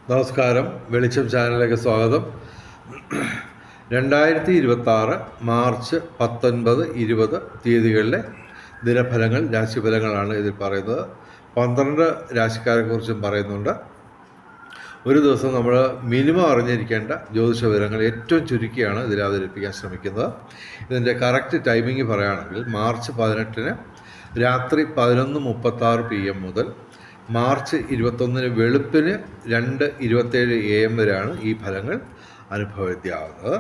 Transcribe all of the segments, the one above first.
നമസ്കാരം. വെളിച്ചം ചാനലിലേക്ക് സ്വാഗതം. 2026 മാർച്ച് 19, 20 തീയതികളിലെ ദിനഫലങ്ങൾ, രാശിഫലങ്ങളാണ് ഇതിൽ പറയുന്നത്. 12 രാശിക്കാരെക്കുറിച്ചും പറയുന്നുണ്ട്. ഒരു ദിവസം നമ്മൾ മിനിമം അറിഞ്ഞിരിക്കേണ്ട ജ്യോതിഷ വിവരങ്ങൾ ഏറ്റവും ചുരുക്കിയാണ് ഇതിൽ അവതരിപ്പിക്കാൻ ശ്രമിക്കുന്നത്. ഇതിൻ്റെ കറക്റ്റ് ടൈമിംഗ് പറയുകയാണെങ്കിൽ മാർച്ച് 18 രാത്രി 11:36 PM മുതൽ മാർച്ച് 21 വെളുപ്പിന് 2:27 AM വരെയാണ് ഈ ഫലങ്ങൾ അനുഭവവേദ്യമാകുന്നത്.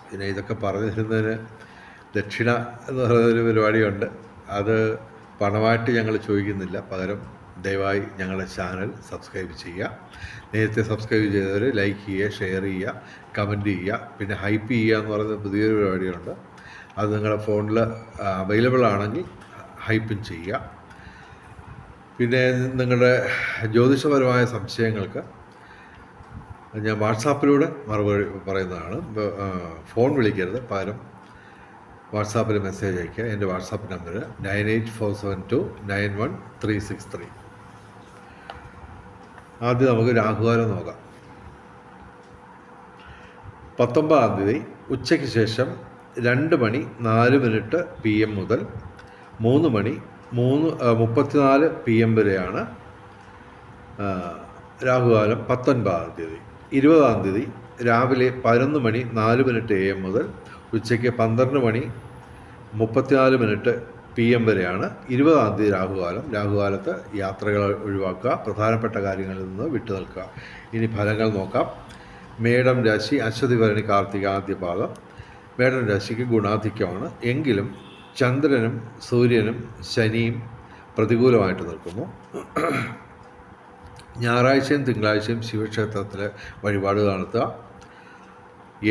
പിന്നെ ഇതൊക്കെ പറഞ്ഞു തരുന്നതിന് ദക്ഷിണ എന്ന് പറയുന്നൊരു പരിപാടിയുണ്ട്. അത് പണമായിട്ട് ഞങ്ങൾ ചോദിക്കുന്നില്ല. പകരം ദയവായി ഞങ്ങളുടെ ചാനൽ സബ്സ്ക്രൈബ് ചെയ്യുക. നേരത്തെ സബ്സ്ക്രൈബ് ചെയ്തവർ ലൈക്ക് ചെയ്യുക, ഷെയർ ചെയ്യുക, കമൻറ്റ് ചെയ്യുക. പിന്നെ ഹൈപ്പ് ചെയ്യുക എന്ന് പറയുന്ന പുതിയൊരു പരിപാടിയുണ്ട്. അത് നിങ്ങളുടെ ഫോണിൽ അവൈലബിൾ ആണെങ്കിൽ ഹൈപ്പും ചെയ്യുക. പിന്നെ നിങ്ങളുടെ ജ്യോതിഷപരമായ സംശയങ്ങൾക്ക് ഞാൻ വാട്സാപ്പിലൂടെ മറുപടി പറയുന്നതാണ്. ഫോൺ വിളിക്കരുത്, പകരം വാട്സാപ്പിൽ മെസ്സേജ് അയയ്ക്കുക. എൻ്റെ വാട്സാപ്പ് നമ്പർ 9847291363. ആദ്യം നമുക്ക് രാഹുകാലം നോക്കാം. 19-ാം തീയതി ഉച്ചയ്ക്ക് ശേഷം 2:04 PM മുതൽ 3:34 PM വരെയാണ് രാഹുകാലം. 19-ാം തീയതി 20-ാം തീയതി രാവിലെ 11:04 AM മുതൽ ഉച്ചയ്ക്ക് 12:34 PM വരെയാണ് 20-ാം തീയതി രാഹുകാലം. രാഹുകാലത്ത് യാത്രകൾ ഒഴിവാക്കുക, പ്രധാനപ്പെട്ട കാര്യങ്ങളിൽ നിന്ന് വിട്ടു നിൽക്കുക. ഇനി ഫലങ്ങൾ നോക്കാം. മേടം രാശി, അശ്വതി ഭരണി കാർത്തിക ആദ്യ പാദം. മേടം രാശിക്ക് ഗുണാധിക്യമാണ്. എങ്കിലും ചന്ദ്രനും സൂര്യനും ശനിയും പ്രതികൂലമായിട്ട് നിൽക്കുന്നു. ഞായറാഴ്ചയും തിങ്കളാഴ്ചയും ശിവക്ഷേത്രത്തിൽ വഴിപാട് നടത്തുക.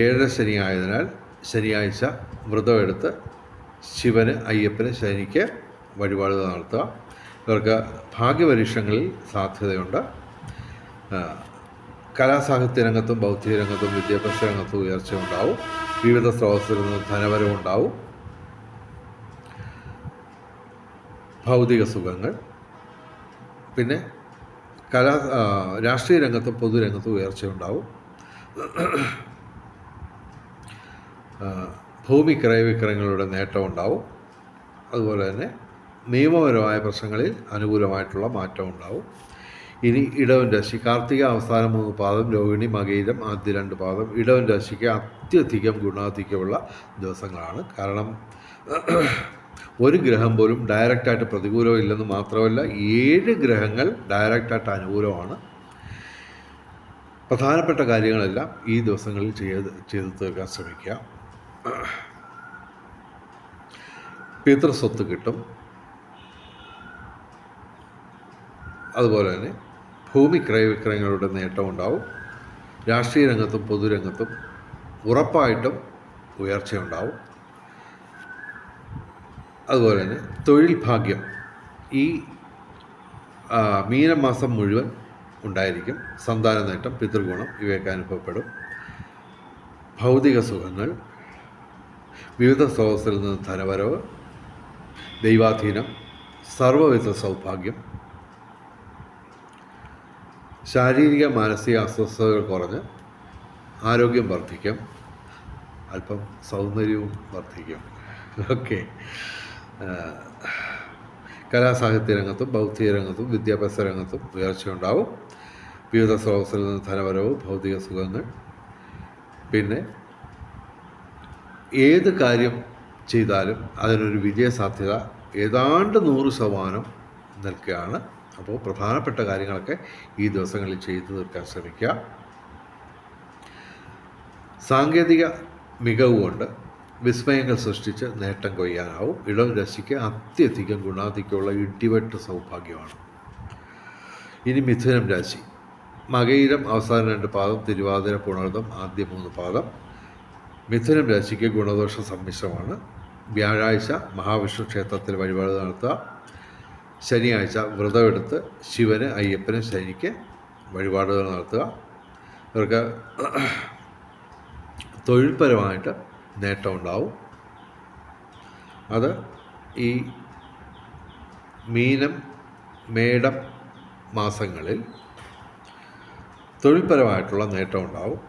7 ശനി ആയതിനാൽ ശനിയാഴ്ച വ്രതമെടുത്ത് ശിവന്, അയ്യപ്പന്, ശനിക്ക് വഴിപാട് നടത്തുക. ഇവർക്ക് ഭാഗ്യപരീക്ഷണങ്ങളിൽ സാധ്യതയുണ്ട്. കലാസാഹിത്യ രംഗത്തും ബൗദ്ധിക രംഗത്തും വിദ്യാഭ്യാസ രംഗത്തും ഉയർച്ച ഉണ്ടാവും. വിവിധ സ്രോതസ്സിൽ നിന്ന് ധനവരവും ഉണ്ടാവും. ഭൗതിക സുഖങ്ങൾ. പിന്നെ രാഷ്ട്രീയ രംഗത്തും പൊതുരംഗത്തും ഉയർച്ചയുണ്ടാവും. ഭൂമി ക്രയവിക്രയങ്ങളുടെ നേട്ടമുണ്ടാവും. അതുപോലെ തന്നെ നിയമപരമായ പ്രശ്നങ്ങളിൽ അനുകൂലമായിട്ടുള്ള മാറ്റം ഉണ്ടാവും. ഇനി ഇടവൻ രാശി, കാർത്തിക അവസാന 3 പാദം, രോഹിണി, മകയിരം ആദ്യ 2 പാദം. ഇടവൻ രാശിക്ക് അത്യധികം ഗുണാധിക്യമുള്ള ദിവസങ്ങളാണ്. കാരണം ഒരു ഗ്രഹം പോലും ഡയറക്റ്റായിട്ട് പ്രതികൂലം ഇല്ലെന്ന് മാത്രമല്ല, 7 ഗ്രഹങ്ങൾ ഡയറക്റ്റായിട്ട് അനുകൂലമാണ്. പ്രധാനപ്പെട്ട കാര്യങ്ങളെല്ലാം ഈ ദിവസങ്ങളിൽ ചെയ്തു തീർക്കാൻ ശ്രമിക്കുക. പിതൃസ്വത്ത് കിട്ടും. അതുപോലെ തന്നെ ഭൂമി ക്രയവിക്രയങ്ങളുടെ നേട്ടമുണ്ടാവും. രാഷ്ട്രീയ രംഗത്തും പൊതുരംഗത്തും ഉറപ്പായിട്ടും ഉയർച്ചയുണ്ടാവും. അതുപോലെ തന്നെ തൊഴിൽ ഭാഗ്യം ഈ മീനമാസം മുഴുവൻ ഉണ്ടായിരിക്കും. സന്താന നേട്ടം, പിതൃഗുണം ഇവയൊക്കെ അനുഭവപ്പെടും. ഭൗതിക സുഖങ്ങൾ, വിവിധ സ്രോതസ്സിൽ നിന്ന് ധനവരവ്, ദൈവാധീനം, സർവ്വവിധ സൗഭാഗ്യം. ശാരീരിക മാനസിക അസ്വസ്ഥതകൾ കുറഞ്ഞ് ആരോഗ്യം വർദ്ധിക്കും. അല്പം സൗന്ദര്യവും വർദ്ധിക്കും. ഓക്കെ. കലാസാഹിത്യ രംഗത്തും ബൗദ്ധിക രംഗത്തും വിദ്യാഭ്യാസ രംഗത്തും ഉയർച്ചയുണ്ടാവും. വിവിധ സ്രോതസ്സിൽ നിന്ന് ധനവരവ്, ഭൗതിക സുഖങ്ങൾ. പിന്നെ ഏത് കാര്യം ചെയ്താലും അതിനൊരു വിജയസാധ്യത ഏതാണ്ട് 100% നിൽക്കുകയാണ്. അപ്പോൾ പ്രധാനപ്പെട്ട കാര്യങ്ങളൊക്കെ ഈ ദിവസങ്ങളിൽ ചെയ്തു തീർക്കാൻ ശ്രമിക്കുക. സാങ്കേതിക മികവ് കൊണ്ട് വിസ്മയങ്ങൾ സൃഷ്ടിച്ച് നേട്ടം കൊയ്യാനാവും. ഇടം രാശിക്ക് അത്യധികം ഗുണാധിക്യമുള്ള ഇടിവെട്ട് സൗഭാഗ്യമാണ്. ഇനി മിഥുനം രാശി, മകയിരം അവസാന 2 പാദം, തിരുവാതിര, പുണർദം ആദ്യ 3 പാദം. മിഥുനം രാശിക്ക് ഗുണദോഷ സമ്മിശ്രമാണ്. വ്യാഴാഴ്ച മഹാവിഷ്ണു ക്ഷേത്രത്തിൽ വഴിപാട് നടത്തുക. ശനിയാഴ്ച വ്രതമെടുത്ത് ശിവന്, അയ്യപ്പന്, ശനിക്ക് വഴിപാടുകൾ നടത്തുക. ഇവർക്ക് തൊഴിൽപരമായിട്ട് നേട്ടമുണ്ടാവും. അത് ഈ മീനം, മേടം മാസങ്ങളിൽ തൊഴിൽപരമായിട്ടുള്ള നേട്ടം ഉണ്ടാവും.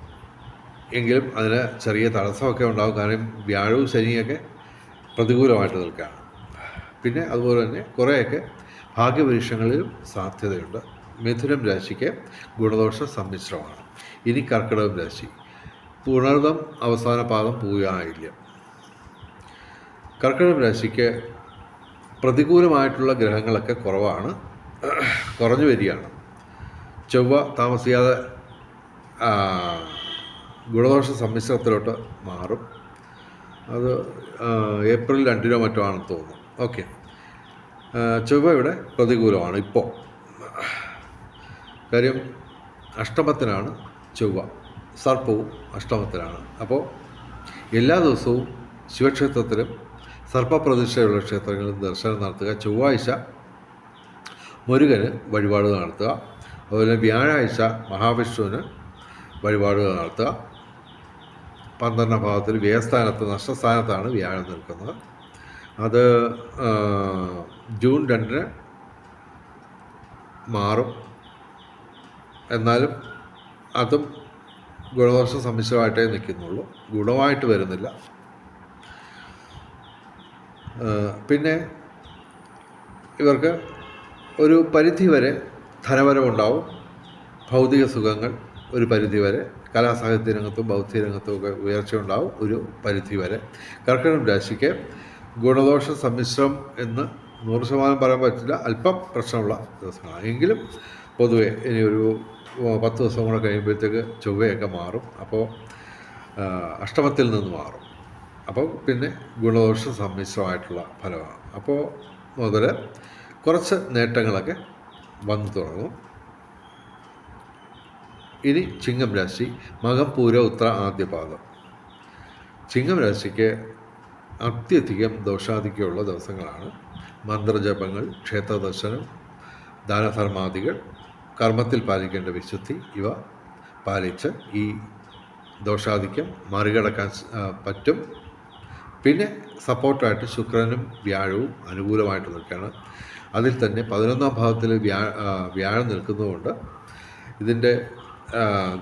എങ്കിലും അതിന് ചെറിയ തടസ്സമൊക്കെ ഉണ്ടാകും. കാരണം വ്യാഴവും ശനിയൊക്കെ പ്രതികൂലമായിട്ട് നിൽക്കുകയാണ്. പിന്നെ അതുപോലെ തന്നെ കുറേയൊക്കെ ഭാഗ്യപരീക്ഷങ്ങളിലും സാധ്യതയുണ്ട്. മിഥുനം രാശിക്ക് ഗുണദോഷ സമ്മിശ്രമാണ്. ഇനി കർക്കിടകം രാശി. പുണർദം അവസാന പാദം പൂയായില്യം. കർക്കിടകം രാശിക്ക് പ്രതികൂലമായിട്ടുള്ള ഗ്രഹങ്ങളൊക്കെ കുറഞ്ഞു വരികയാണ്. ചൊവ്വ താമസിയാതെ ഗുണദോഷ സമ്മിശ്രത്തിലോട്ട് മാറും. അത് ഏപ്രിൽ 2 മറ്റോ ആണെന്ന് തോന്നുന്നു. ഓക്കെ, ചൊവ്വ ഇവിടെ പ്രതികൂലമാണ് ഇപ്പോൾ. കാര്യം അഷ്ടമത്തിനാണ് ചൊവ്വ, സർപ്പവും അഷ്ടമത്തിലാണ്. അപ്പോൾ എല്ലാ ദിവസവും ശിവക്ഷേത്രത്തിലും സർപ്പപ്രതിഷ്ഠയുള്ള ക്ഷേത്രങ്ങളിലും ദർശനം നടത്തുക. ചൊവ്വാഴ്ച മുരുകന് വഴിപാടുകൾ നടത്തുക. അതുപോലെ വ്യാഴാഴ്ച മഹാവിഷ്ണുവിന് വഴിപാടുകൾ നടത്തുക. 12ാം ഭാവത്തിൽ വ്യയസ്ഥാനത്ത്, നഷ്ടസ്ഥാനത്താണ് വ്യാഴം നിൽക്കുന്നത്. അത് ജൂൺ 2 മാറും. എന്നാലും അതും ഗുണദോഷ സമ്മിശ്രമായിട്ടേ നിൽക്കുന്നുള്ളൂ, ഗുണമായിട്ട് വരുന്നില്ല. പിന്നെ ഇവർക്ക് ഒരു പരിധിവരെ ധനവരവുണ്ടാവും. ഭൗതിക സുഖങ്ങൾ ഒരു പരിധിവരെ, കലാസാഹിത്യ രംഗത്തും ബൗദ്ധിക രംഗത്തും ഒക്കെ ഉയർച്ചയുണ്ടാവും ഒരു പരിധിവരെ. കർക്കിടകം രാശിക്ക് ഗുണദോഷ സമ്മിശ്രം എന്ന് 100% പറയാൻ പറ്റില്ല. അല്പം പ്രശ്നമുള്ള ദിവസങ്ങളാണ്. എങ്കിലും പൊതുവെ ഇനി ഒരു 10 ദിവസം കൂടെ കഴിയുമ്പോഴത്തേക്ക് ചൊവ്വയൊക്കെ മാറും. അപ്പോൾ അഷ്ടമത്തിൽ നിന്ന് മാറും. അപ്പോൾ പിന്നെ ഗുണദോഷ സമ്മിശ്രമായിട്ടുള്ള ഫലമാണ്. അപ്പോൾ മുതൽ കുറച്ച് നേട്ടങ്ങളൊക്കെ വന്നു തുടങ്ങും. ഇനി ചിങ്ങം രാശി. മകം പൂര ഉത്ര ആദ്യ പാദം. ചിങ്ങം രാശിക്ക് അത്യധികം ദോഷാധിക്യമുള്ള ദിവസങ്ങളാണ്. മന്ത്രജപങ്ങൾ, ക്ഷേത്രദർശനം, ദാനധർമാദികൾ, കർമ്മത്തിൽ പാലിക്കേണ്ട വിശുദ്ധി ഇവ പാലിച്ച് ഈ ദോഷാധിക്യം മറികടക്കാൻ പറ്റും. പിന്നെ സപ്പോർട്ടായിട്ട് ശുക്രനും വ്യാഴവും അനുകൂലമായിട്ട് നിൽക്കുകയാണ്. അതിൽ തന്നെ 11ാം ഭാവത്തിൽ വ്യാഴം നിൽക്കുന്നതുകൊണ്ട് ഇതിൻ്റെ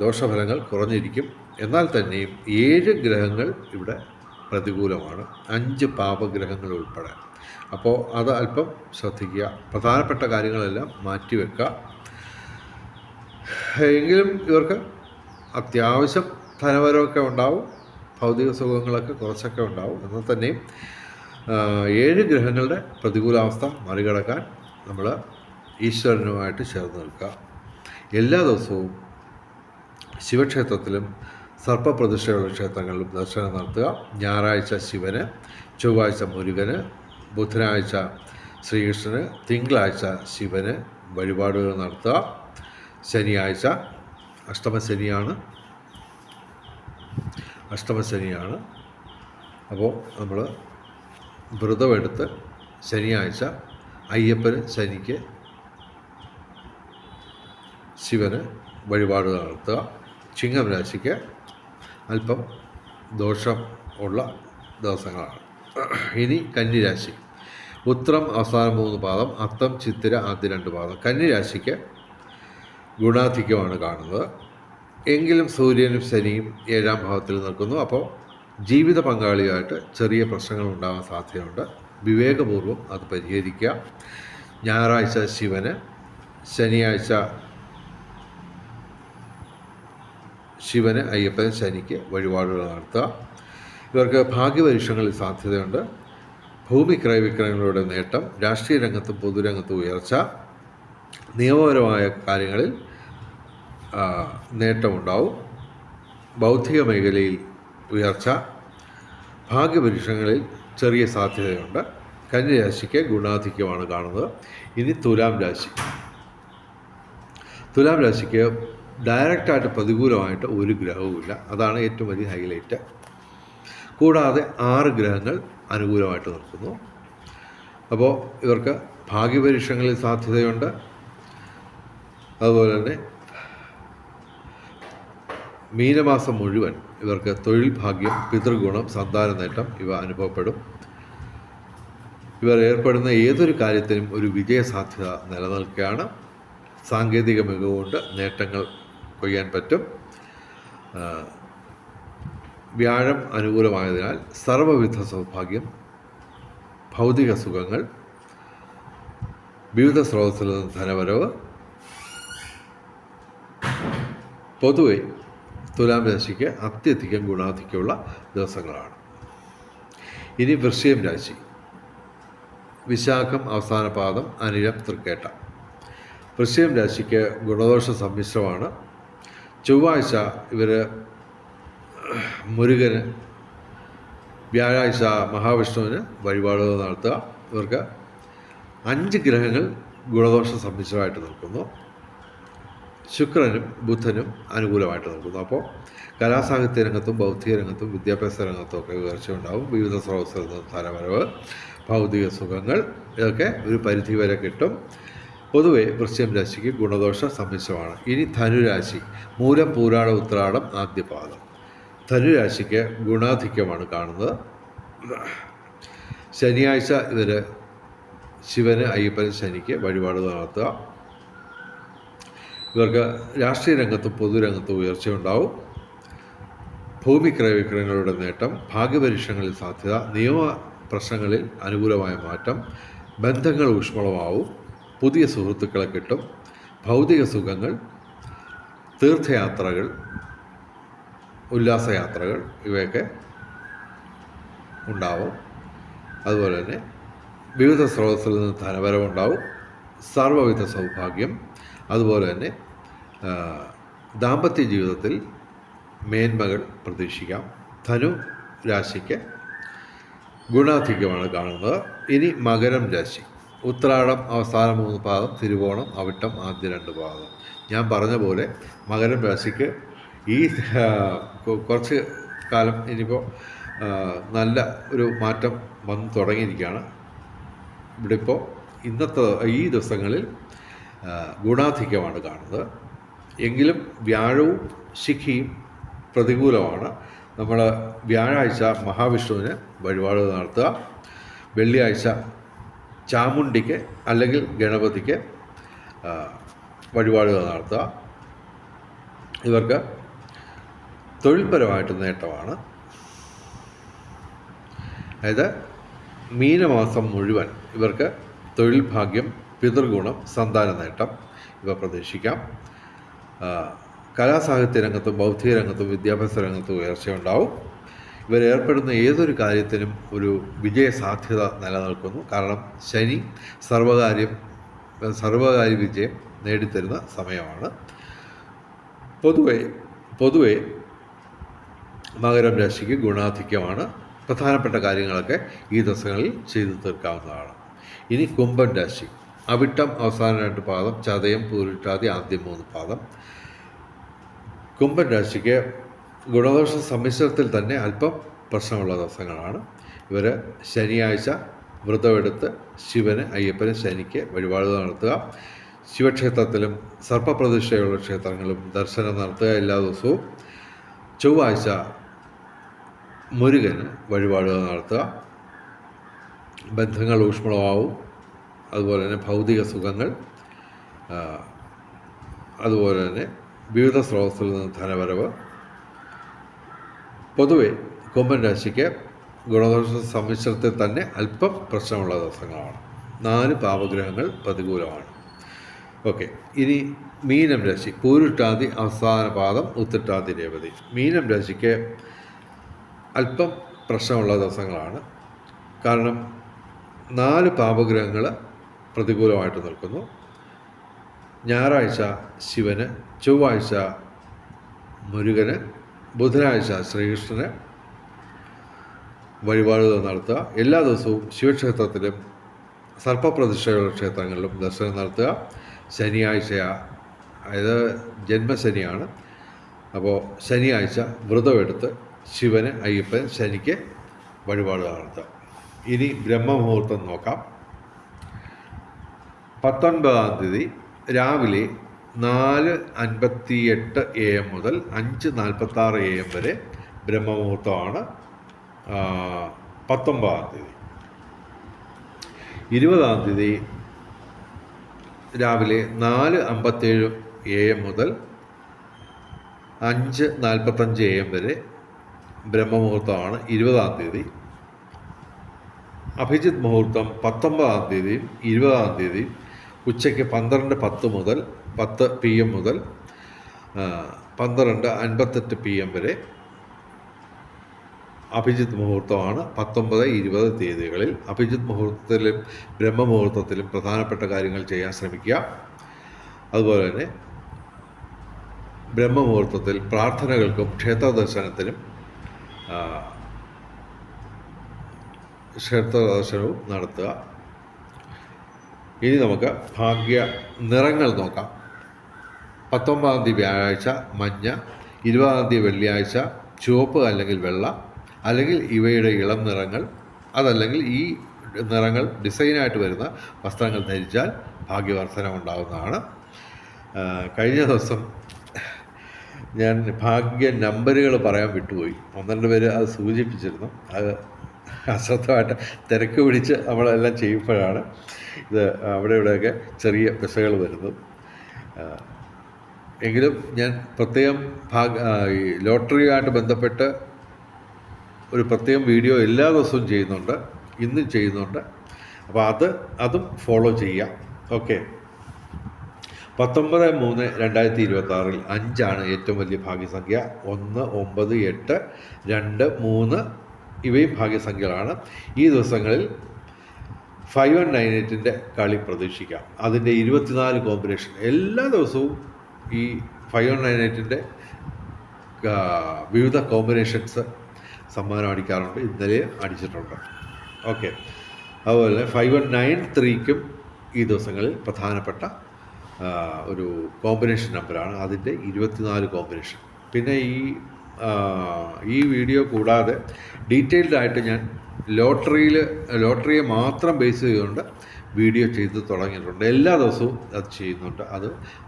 ദോഷഫലങ്ങൾ കുറഞ്ഞിരിക്കും. എന്നാൽ തന്നെയും 7 ഗ്രഹങ്ങൾ ഇവിടെ പ്രതികൂലമാണ്, 5 പാപഗ്രഹങ്ങൾ ഉൾപ്പെടെ. അപ്പോൾ അത് അല്പം ശ്രദ്ധിക്കുക. പ്രധാനപ്പെട്ട കാര്യങ്ങളെല്ലാം മാറ്റിവെക്കുക. എങ്കിലും ഇവർക്ക് അത്യാവശ്യം ധനവരമൊക്കെ ഉണ്ടാവും, ഭൗതിക സുഖങ്ങളൊക്കെ കുറച്ചൊക്കെ ഉണ്ടാവും. എന്നാൽ തന്നെയും 7 ഗ്രഹങ്ങളുടെ പ്രതികൂലാവസ്ഥ മറികടക്കാൻ നമ്മൾ ഈശ്വരനുമായിട്ട് ചേർന്ന് നിൽക്കുക. എല്ലാ ദിവസവും ശിവക്ഷേത്രത്തിലും സർപ്പപ്രതിഷ്ഠയുള്ള ക്ഷേത്രങ്ങളിലും ദർശനം നടത്തുക. ഞായറാഴ്ച ശിവന്, ചൊവ്വാഴ്ച മുരുകന്, ബുധനാഴ്ച ശ്രീകൃഷ്ണന്, തിങ്കളാഴ്ച ശിവന് വഴിപാടുകൾ നടത്തുക. ശനിയാഴ്ച അഷ്ടമശനിയാണ്. അപ്പോൾ നമ്മൾ വ്രതമെടുത്ത് ശനിയാഴ്ച അയ്യപ്പന്, ശനിക്ക്, ശിവന് വഴിപാടുകൾ നടത്തുക. ചിങ്ങം രാശിക്ക് അല്പം ദോഷം ഉള്ള ദിവസങ്ങളാണ്. ഇനി കന്നിരാശി. ഉത്രം അവസാന 3 പാദം, അത്തം ചിത്തിര ആദ്യ 2 പാദം. കന്നിരാശിക്ക് ഗുണാധിക്യമാണ് കാണുന്നത്. എങ്കിലും സൂര്യനും ശനിയും 7ാം ഭാവത്തിൽ നിൽക്കുന്നു. അപ്പോൾ ജീവിത പങ്കാളിയായിട്ട് ചെറിയ പ്രശ്നങ്ങൾ ഉണ്ടാകാൻ സാധ്യതയുണ്ട്. വിവേകപൂർവ്വം അത് പരിഹരിക്കുക. ഞായറാഴ്ച ശിവന്, ശനിയാഴ്ച ശിവന്, അയ്യപ്പന്, ശനിക്ക് വഴിപാടുകൾ നടത്തുക. ഇവർക്ക് ഭാഗ്യപരീക്ഷങ്ങളിൽ സാധ്യതയുണ്ട്. ഭൂമി ക്രയവിക്രയങ്ങളുടെ നേട്ടം, രാഷ്ട്രീയ രംഗത്തും പൊതുരംഗത്തും ഉയർച്ച, നിയമപരമായ കാര്യങ്ങളിൽ നേട്ടമുണ്ടാവും. ബൗദ്ധിക മേഖലയിൽ ഉയർച്ച, ഭാഗ്യപരീക്ഷങ്ങളിൽ ചെറിയ സാധ്യതയുണ്ട്. കന്നിരാശിക്ക് ഗുണാധിക്യമാണ് കാണുന്നത്. ഇനി തുലാം രാശി. തുലാം രാശിക്ക് ഡയറക്റ്റായിട്ട് പ്രതികൂലമായിട്ട് ഒരു ഗ്രഹവുമില്ല. അതാണ് ഏറ്റവും വലിയ ഹൈലൈറ്റ്. കൂടാതെ 6 ഗ്രഹങ്ങൾ അനുകൂലമായിട്ട് നിൽക്കുന്നു. അപ്പോൾ ഇവർക്ക് ഭാഗ്യപരീക്ഷങ്ങളിൽ സാധ്യതയുണ്ട്. അതുപോലെ തന്നെ മീനമാസം മുഴുവൻ ഇവർക്ക് തൊഴിൽ ഭാഗ്യം, പിതൃഗുണം, സന്താന നേട്ടം ഇവ അനുഭവപ്പെടും. ഇവർ ഏർപ്പെടുന്ന ഏതൊരു കാര്യത്തിനും ഒരു വിജയസാധ്യത നിലനിൽക്കുകയാണ്. സാങ്കേതിക മികവുകൊണ്ട് നേട്ടങ്ങൾ കൊയ്യാൻ പറ്റും. വ്യാഴം അനുകൂലമായതിനാൽ സർവ്വവിധ സൗഭാഗ്യം, ഭൗതിക സുഖങ്ങൾ, വിവിധ സ്രോതസ്സിൽ നിന്ന് ധനവരവ്. പൊതുവെ തുലാം രാശിക്ക് അത്യധികം ഗുണാധിക്യമുള്ള ദിവസങ്ങളാണ്. ഇനി വൃശ്ചികം രാശി. വിശാഖം അവസാന പാദം, അനിഴം തൃക്കേട്ട. വൃശ്ചികം രാശിക്ക് ഗുണദോഷ സമ്മിശ്രമാണ്. ചൊവ്വാഴ്ച ഇവർ മുരുകന്, വ്യാഴാഴ്ച മഹാവിഷ്ണുവിന് വഴിപാടുകൾ നടത്തുക. ഇവർക്ക് 5 ഗ്രഹങ്ങൾ ഗുണദോഷ സമ്മിശ്രമായിട്ട് നിൽക്കുന്നു. ശുക്രനും ബുധനും അനുകൂലമായിട്ട് നിൽക്കുന്നു. അപ്പോൾ കലാസാഹിത്യ രംഗത്തും ബൗദ്ധിക രംഗത്തും വിദ്യാഭ്യാസ രംഗത്തും ഒക്കെ ഉയർച്ചയുണ്ടാവും. വിവിധ സ്രോതസ്സിൽ നിന്ന് ധനവരവ്, ഭൗതിക സുഖങ്ങൾ, ഇതൊക്കെ ഒരു പരിധി വരെ കിട്ടും. പൊതുവെ വൃശ്ചികം രാശിക്ക് ഗുണദോഷ സമ്മിശ്രമാണ്. ഇനി ധനുരാശി. മൂലം, പൂരാടം, ഉത്രാടം, ആദ്യപാദം. ധനുരാശിക്ക് ഗുണാധിക്യമാണ് കാണുന്നത്. ശനിയാഴ്ച ഇവർ ശിവന്, അയ്യപ്പന്, ശനിക്ക് വഴിപാടുകൾ നടത്തുക. ഇവർക്ക് രാഷ്ട്രീയ രംഗത്തും പൊതുരംഗത്തും ഉയർച്ചയുണ്ടാവും. ഭൂമി ക്രയവിക്രയങ്ങളുടെ നേട്ടം, ഭാഗ്യപരീക്ഷണങ്ങളിൽ സാധ്യത, നിയമ പ്രശ്നങ്ങളിൽ അനുകൂലമായ മാറ്റം, ബന്ധങ്ങൾ ഊഷ്മളമാവും, പുതിയ സുഹൃത്തുക്കളെ കിട്ടും, ഭൗതിക സുഖങ്ങൾ, തീർത്ഥയാത്രകൾ, ഉല്ലാസയാത്രകൾ ഇവയൊക്കെ ഉണ്ടാവും. അതുപോലെ തന്നെ വിവിധ സ്രോതസ്സിൽ നിന്ന് ധനവരവുണ്ടാവും, സർവ്വവിധ സൗഭാഗ്യം. അതുപോലെ തന്നെ ദാമ്പത്യ ജീവിതത്തിൽ മേന്മകൾ പ്രതീക്ഷിക്കാം. ധനു രാശിക്ക് ഗുണാധിക്യമാണ് കാണുന്നത്. ഇനി മകരം രാശി. ഉത്രാടം അവസാന 3 പാദം, തിരുവോണം, അവിട്ടം ആദ്യ 2 പാദം. ഞാൻ പറഞ്ഞ പോലെ മകരം രാശിക്ക് ഈ കുറച്ച് കാലം ഇനിയിപ്പോൾ നല്ല ഒരു മാറ്റം വന്നു തുടങ്ങിയിരിക്കുകയാണ്. ഇവിടെ ഇപ്പോൾ ഇന്നത്തെ ഈ ദിവസങ്ങളിൽ ഗുണാധിക്യമാണ് കാണുന്നത്. എങ്കിലും വ്യാഴവും ശിഖിയും പ്രതികൂലമാണ്. നമ്മൾ വ്യാഴാഴ്ച മഹാവിഷ്ണുവിന് വഴിപാടുകൾ നടത്തുക. വെള്ളിയാഴ്ച ചാമുണ്ടിക്ക് അല്ലെങ്കിൽ ഗണപതിക്ക് വഴിപാടുകൾ നടത്തുക. ഇവർക്ക് തൊഴിൽപരമായിട്ട് നേട്ടമാണ്. അതായത് മീനമാസം മുഴുവൻ ഇവർക്ക് തൊഴിൽ ഭാഗ്യം, പിതൃഗുണം, സന്താന നേട്ടം ഇവ പ്രതീക്ഷിക്കാം. കലാസാഹിത്യ രംഗത്തും ബൗദ്ധിക രംഗത്തും വിദ്യാഭ്യാസ രംഗത്തും ഉയർച്ചയുണ്ടാവും. ഇവരേർപ്പെടുന്ന ഏതൊരു കാര്യത്തിനും ഒരു വിജയസാധ്യത നിലനിൽക്കുന്നു. കാരണം ശനി സർവകാര്യ വിജയം നേടിത്തരുന്ന സമയമാണ്. പൊതുവെ മകരം രാശിക്ക് ഗുണാധിക്യമാണ്. പ്രധാനപ്പെട്ട കാര്യങ്ങളൊക്കെ ഈ ദിവസങ്ങളിൽ ചെയ്തു തീർക്കാവുന്നതാണ്. ഇനി കുംഭം രാശി. അവിട്ടം അവസാന 2 പാദം, ചതയം, പൂരിട്ടാതി ആദ്യം 3 പാദം. കുംഭം രാശിക്ക് ഗുണദോഷ സമ്മിശ്രത്തിൽ തന്നെ അല്പം പ്രശ്നമുള്ള ദിവസങ്ങളാണ്. ഇവർ ശനിയാഴ്ച വ്രതമെടുത്ത് ശിവന്, അയ്യപ്പന്, ശനിക്ക് വഴിപാടുകൾ നടത്തുക. ശിവക്ഷേത്രത്തിലും സർപ്പപ്രതിഷ്ഠയുള്ള ക്ഷേത്രങ്ങളും ദർശനം നടത്തുക എല്ലാ ദിവസവും. ചൊവ്വാഴ്ച മുരുകന് വഴിപാടുകൾ നടത്തുക. ബന്ധങ്ങൾ ഊഷ്മളമാവും. അതുപോലെ തന്നെ ഭൗതിക സുഖങ്ങൾ, അതുപോലെ തന്നെ വിവിധ സ്രോതസ്സിൽ നിന്ന് ധനവരവ്. പൊതുവെ കുംഭം രാശിക്ക് ഗുണദോഷ സമ്മിശ്രത്തിൽ തന്നെ അല്പം പ്രശ്നമുള്ള ദിവസങ്ങളാണ്. 4 പാപഗ്രഹങ്ങൾ പ്രതികൂലമാണ്. ഓക്കെ, ഇനി മീനം രാശി. പൂരുട്ടാതി അവസാന പാദം, ഉത്രട്ടാതി രേവതി. മീനം രാശിക്ക് അല്പം പ്രശ്നമുള്ള ദിവസങ്ങളാണ്. കാരണം 4 പാപഗ്രഹങ്ങൾ പ്രതികൂലമായിട്ട് നിൽക്കുന്നു. ഞായറാഴ്ച ശിവന്, ചൊവ്വാഴ്ച മുരുകന്, ബുധനാഴ്ച ശ്രീകൃഷ്ണന് വഴിപാടുകൾ നടത്തുക. എല്ലാ ദിവസവും ശിവക്ഷേത്രത്തിലും സർപ്പപ്രതിഷ്ഠയുള്ള ക്ഷേത്രങ്ങളിലും ദർശനം നടത്തുക. ശനിയാഴ്ച, അതായത് ജന്മശനിയാണ്, അപ്പോൾ ശനിയാഴ്ച വ്രതമെടുത്ത് ശിവന്, അയ്യപ്പൻ, ശനിക്ക് വഴിപാടുകൾ നടത്തുക. ഇനി ബ്രഹ്മമുഹൂർത്തം നോക്കാം. 19-ാം തീയതി രാവിലെ 4:58 AM മുതൽ 5:46 AM വരെ ബ്രഹ്മമുഹൂർത്തമാണ് 19-ാം തീയതി. 20-ാം തീയതി രാവിലെ 4:57 AM മുതൽ 5:45 AM വരെ ബ്രഹ്മമുഹൂർത്തമാണ് 20-ാം തീയതി. അഭിജിത്ത് മുഹൂർത്തം 19-ാം തീയതിയും 20-ാം തീയതിയും ഉച്ചയ്ക്ക് 12:10 മുതൽ 10 PM മുതൽ 12:58 PM വരെ അഭിജിത്ത് മുഹൂർത്തമാണ് 19-20 തീയതികളിൽ. അഭിജിത്ത് മുഹൂർത്തത്തിലും ബ്രഹ്മമുഹൂർത്തത്തിലും പ്രധാനപ്പെട്ട കാര്യങ്ങൾ ചെയ്യാൻ ശ്രമിക്കുക. അതുപോലെ തന്നെ ബ്രഹ്മമുഹൂർത്തത്തിൽ പ്രാർത്ഥനകൾക്കും ക്ഷേത്ര ദർശനത്തിനും ക്ഷേത്രദർശനവും നടത്തുക. ഇനി നമുക്ക് ഭാഗ്യ നിറങ്ങൾ നോക്കാം. 19-ാം തീയതി വ്യാഴാഴ്ച മഞ്ഞ, 20-ാം തീയതി വെള്ളിയാഴ്ച ചുവപ്പ് അല്ലെങ്കിൽ വെള്ള, അല്ലെങ്കിൽ ഇവയുടെ ഇളം നിറങ്ങൾ, അതല്ലെങ്കിൽ ഈ നിറങ്ങൾ ഡിസൈനായിട്ട് വരുന്ന വസ്ത്രങ്ങൾ ധരിച്ചാൽ ഭാഗ്യവർദ്ധനം ഉണ്ടാകുന്നതാണ്. കഴിഞ്ഞ ദിവസം ഞാൻ ഭാഗ്യ നമ്പറുകൾ പറയാൻ വിട്ടുപോയി. 12 പേര് അത് സൂചിപ്പിച്ചിരുന്നു. അത് അശ്രദ്ധമായിട്ട് തിരക്ക് പിടിച്ച് നമ്മളെല്ലാം ചെയ്യുമ്പോഴാണ് ഇത് അവിടെ ഇവിടെയൊക്കെ ചെറിയ പിശകൾ വരുന്നത്. എങ്കിലും ഞാൻ പ്രത്യേകം ഈ ലോട്ടറിയുമായിട്ട് ബന്ധപ്പെട്ട് ഒരു പ്രത്യേകം വീഡിയോ എല്ലാ ദിവസവും ചെയ്യുന്നുണ്ട്, ഇന്നും ചെയ്യുന്നുണ്ട്. അപ്പോൾ അതും ഫോളോ ചെയ്യാം. ഓക്കെ. 19/3/2026 5 ഏറ്റവും വലിയ ഭാഗ്യസംഖ്യ. 1, 9, 8, 2, 3 ഇവയും ഭാഗ്യസംഖ്യകളാണ്. ഈ ദിവസങ്ങളിൽ 5198-ൻ്റെ കളി പ്രതീക്ഷിക്കാം. അതിൻ്റെ 24 കോമ്പിനേഷൻ എല്ലാ ദിവസവും ഈ 5198-ൻ്റെ വിവിധ കോമ്പിനേഷൻസ് സമ്മാനം അടിക്കാറുണ്ട്. ഇന്നലെ അടിച്ചിട്ടുണ്ട്. ഓക്കെ. അതുപോലെ 5193-ക്കും ഈ ദിവസങ്ങളിൽ പ്രധാനപ്പെട്ട ഒരു കോമ്പിനേഷൻ നമ്പറാണ്. അതിൻ്റെ 24 കോമ്പിനേഷൻ. പിന്നെ ഈ വീഡിയോ കൂടാതെ ഡീറ്റെയിൽഡായിട്ട് ഞാൻ ലോട്ടറിയെ മാത്രം ബേസ് ചെയ്തുകൊണ്ട് വീഡിയോ ചെയ്ത് തുടങ്ങിയിട്ടുണ്ട്. എല്ലാ ദിവസവും അത് ചെയ്യുന്നുണ്ട്.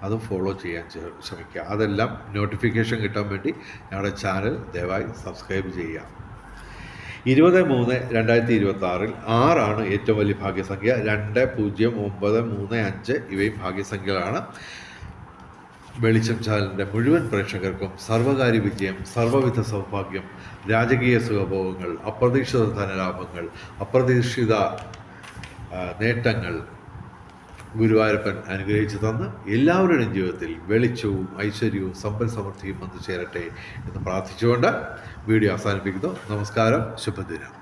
അത് ഫോളോ ചെയ്യാൻ ശ്രമിക്കുക. അതെല്ലാം നോട്ടിഫിക്കേഷൻ കിട്ടാൻ വേണ്ടി ഞങ്ങളുടെ ചാനൽ ദയവായി സബ്സ്ക്രൈബ് ചെയ്യുക. 20/3/2026 6 ഏറ്റവും വലിയ ഭാഗ്യസംഖ്യ. 2, 0, 9, 3, 5 ഇവയും ഭാഗ്യസംഖ്യകളാണ്. വെളിച്ചം ചാനലിൻ്റെ മുഴുവൻ പ്രേക്ഷകർക്കും സർവകാര്യ വിജയം, സർവ്വവിധ സൗഭാഗ്യം, രാജകീയ സുഖഭോഗങ്ങൾ, അപ്രതീക്ഷിത ധനലാഭങ്ങൾ, അപ്രതീക്ഷിത നേട്ടങ്ങൾ ഗുരുവായൂരപ്പൻ അനുഗ്രഹിച്ചു തന്ന് എല്ലാവരുടെയും ജീവിതത്തിൽ വെളിച്ചവും ഐശ്വര്യവും സമ്പൽ സമൃദ്ധിയും വന്നു ചേരട്ടെ എന്ന് പ്രാർത്ഥിച്ചുകൊണ്ട് വീഡിയോ അവസാനിപ്പിക്കുന്നു. നമസ്കാരം. ശുഭദിനം.